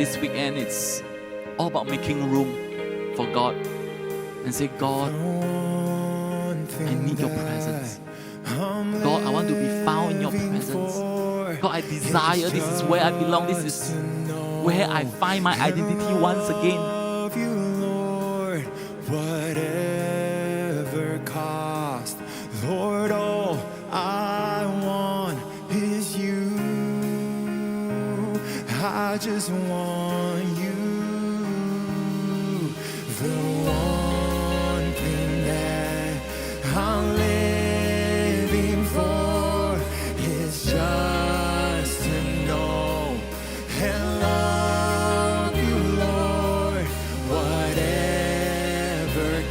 this weekend, it's all about making room for God and say, God, I need your presence. God, I want to be found in your presence. God, I desire, this is where I belong. This is where I find my identity once again. Whatever cost, Lord, all I want is you. I just want you. The one thing that I'm living for is just to know and love you, Lord. Whatever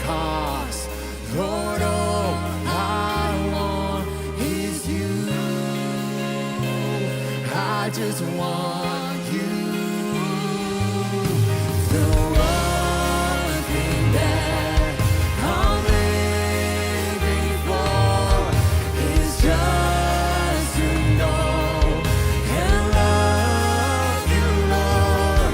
cost, Lord, all I want is you. I just want you. The one thing that I'm living for is just to know and love you, Lord.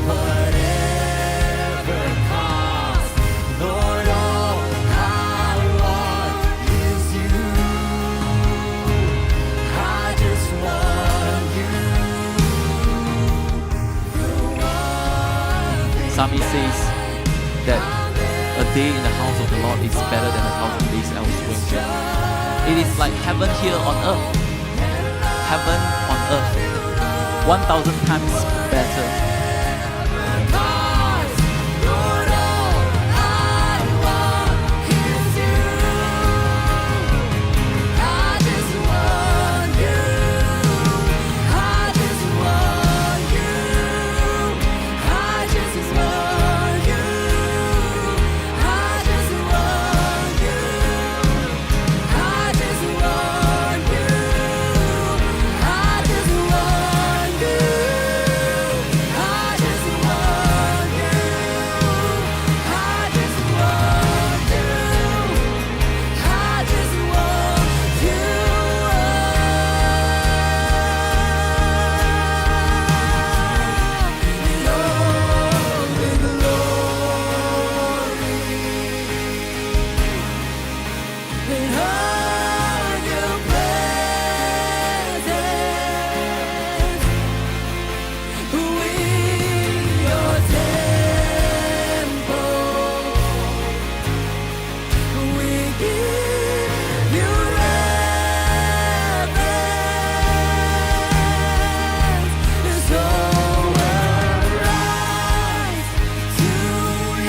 Whatever cost, Lord, all I want is you. I just want you. Psalmist says that a day in the house of the Lord is better than 1,000 days elsewhere. It is like heaven here on earth. Heaven on earth. 1,000 times better. Lord, all I want is you. I just want you. I just want you. I just want you. I just want you. I just want you. I just want you. I just want you. I just want you. I just want you. And all your presence, we your temple, we give you reverence. So rise to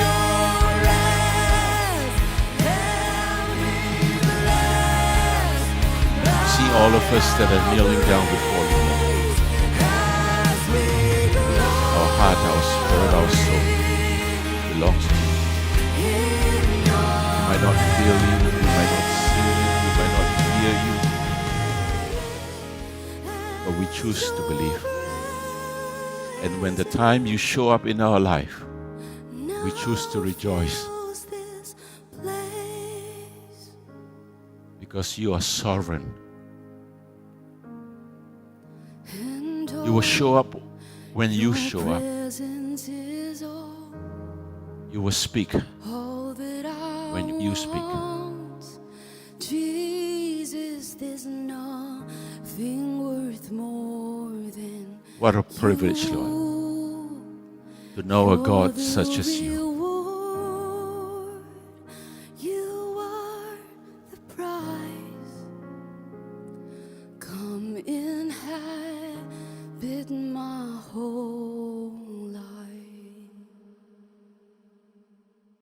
your rest and be blessed. See all of us that are kneeling down before you, Lord. Our heart, our spirit, our soul belongs to you. We might not feel you, we might not see you, we might not hear you, but we choose to believe. And when the time you show up in our life, we choose to rejoice because you are sovereign. You will show up when you show up. You will speak when you speak. Jesus, there's nothing worth more than What a privilege, Lord, to know a God such as you. You are the prize. Come inhabit my whole